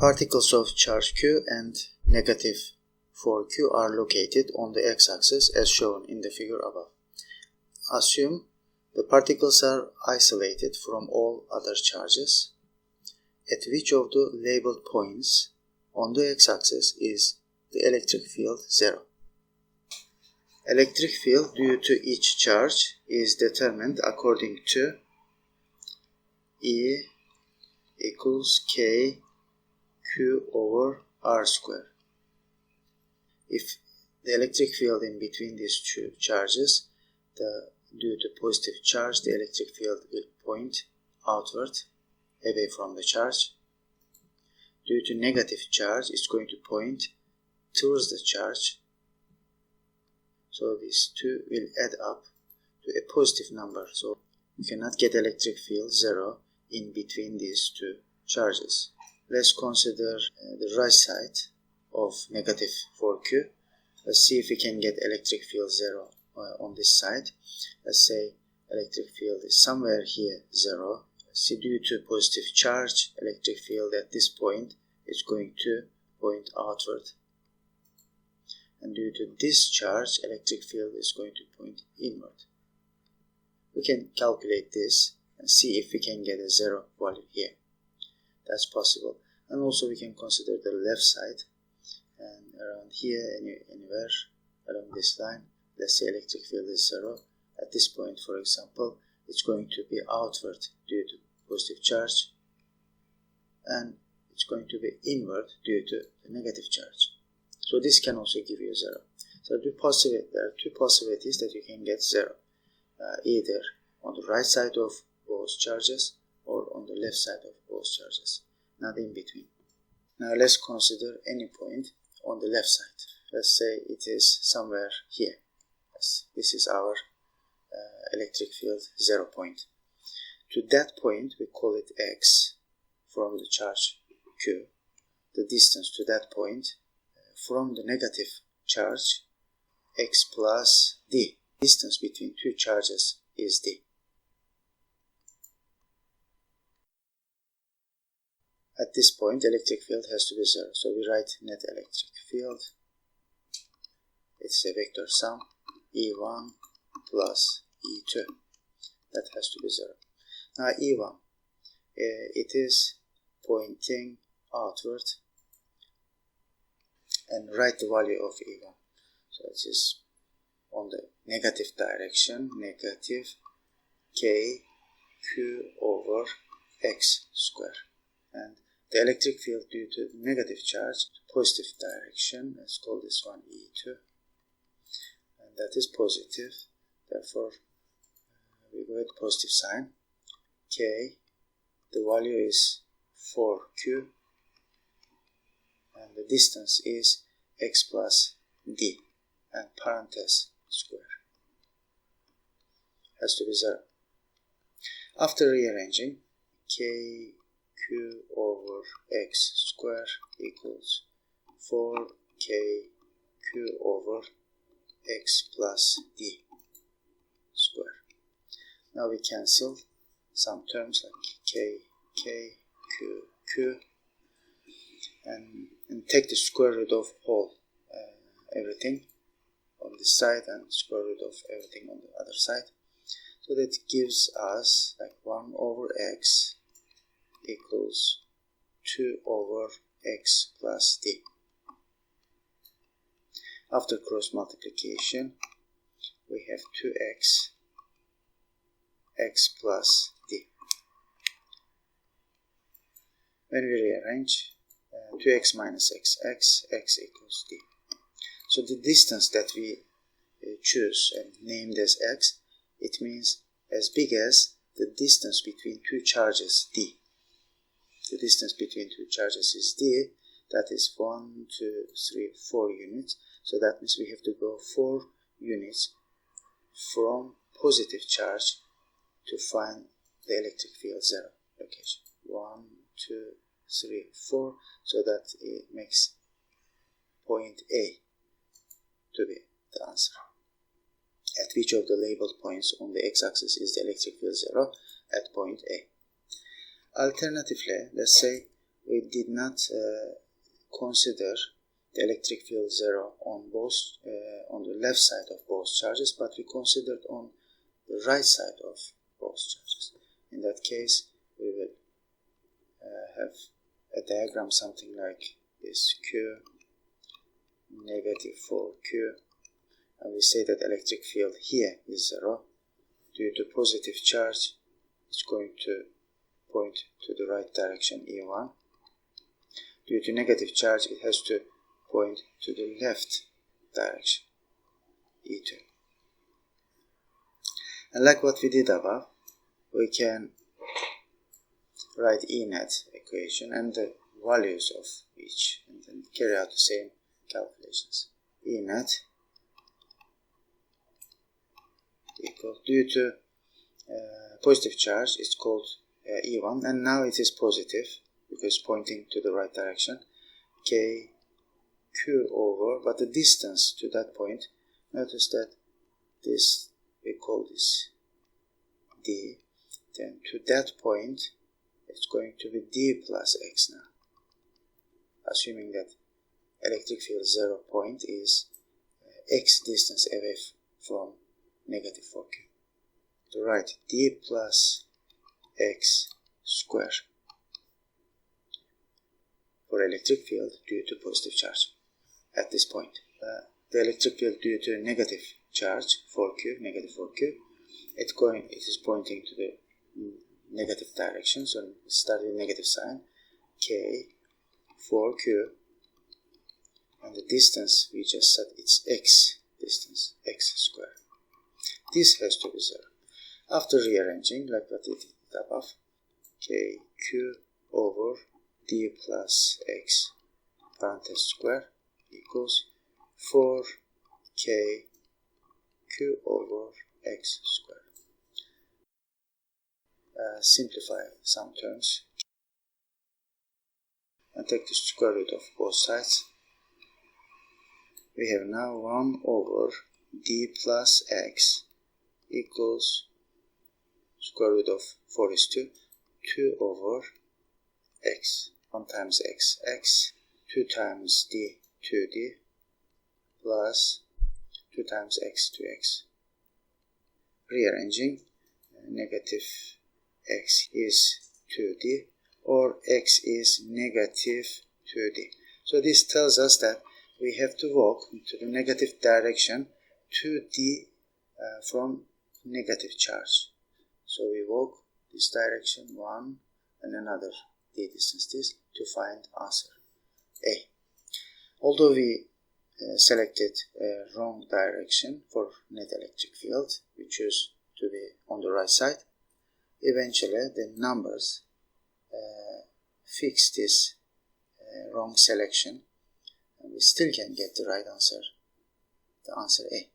Particles of charge q and negative 4q are located on the x-axis as shown in the figure above. Assume the particles are isolated from all other charges, at which of the labeled points on the x-axis is the electric field 0. Electric field due to each charge is determined according to E equals K Q over R square. If the electric field in between these two charges, due to positive charge, the electric field will point outward, away from the charge. Due to negative charge, it's going to point towards the charge. So these two will add up to a positive number. So you cannot get electric field 0 in between these two charges. Let's consider the right side of negative 4q. Let's see if we can get electric field 0 on this side. Let's say electric field is somewhere here 0. See, due to positive charge, electric field at this point is going to point outward. And due to this charge, electric field is going to point inward. We can calculate this and see if we can get a 0 value here. That's possible. And also we can consider the left side, and around here, anywhere along this line, let's say electric field is 0. At this point, for example, it's going to be outward due to positive charge, and it's going to be inward due to the negative charge. So this can also give you 0. So there are two possibilities that you can get 0, either on the right side of both charges or on the left side of both charges, not in between. Now let's consider any point on the left side. Let's say it is somewhere here. This is our electric field 0 point. To that point we call it x from the charge q. The distance to that point from the negative charge, x plus d. Distance between two charges is d. At this point, electric field has to be 0. So we write net electric field. It's a vector sum, E1 plus E2. That has to be 0. Now E1, it is pointing outward, and write the value of E1. So it is on the negative direction, negative K Q over X square. And the electric field due to negative charge, positive direction, let's call this one E2. And that is positive. Therefore, we go with positive sign. K, the value is 4Q. And the distance is x plus d, and parenthesis square has to be 0. After rearranging, k q over x square equals 4k q over x plus d square. Now we cancel some terms like k q q, and take the square root of whole everything on this side and square root of everything on the other side. So that gives us like 1 over x equals 2 over x plus d. After cross multiplication, we have 2x x plus d. When we rearrange, 2x minus x equals d. So the distance that we choose and named as x, it means as big as the distance between two charges, d. The distance between two charges is d. That is 1, 2, 3, 4 units. So that means we have to go 4 units from positive charge to find the electric field 0 location. 1, 2, 3, 4. So that it makes point A to be the answer. At which of the labeled points on the x-axis is the electric field 0? At point A. Alternatively, let's say we we did not consider the electric field 0 on both on the left side of both charges, but we considered on the right side of both charges. In that case, we will have a diagram something like this: Q, negative 4Q, and we say that electric field here is 0. Due to positive charge, it's going to point to the right direction, E1. Due to negative charge, it has to point to the left direction, E2. And like what we did above, we can write E net equation and the values of each, and then carry out the same calculations. E net equal, due to positive charge, it's called E1, and now it is positive because pointing to the right direction, K Q over, but the distance to that point, notice that this, we call this D, then to that point it's going to be D plus X now, assuming that electric field 0 point is X distance away from negative 4Q. To write D plus X square for electric field due to positive charge at this point. The electric field due to negative charge, 4Q, negative 4Q, it is pointing to the negative direction, so start with negative sign, K, 4Q, and the distance we just said it's X distance, X square. This has to be 0. After rearranging, like what we did above, K, Q over D plus X parenthesis square equals 4K Q over X square. Simplify some terms and take the square root of both sides. We have now 1 over D plus X equals square root of 4 is 2 over X, 1 times X, X, 2 times D, 2D, plus 2 times X, 2X. Rearranging, negative X is 2D, or X is negative 2D. So this tells us that we have to walk into the negative direction 2D from negative charge. So we walk this direction 1 and another D distance to find answer A. Although we selected a wrong direction for net electric field, we choose to be on the right side, eventually the numbers fix this wrong selection, and we still can get the right answer, the answer A.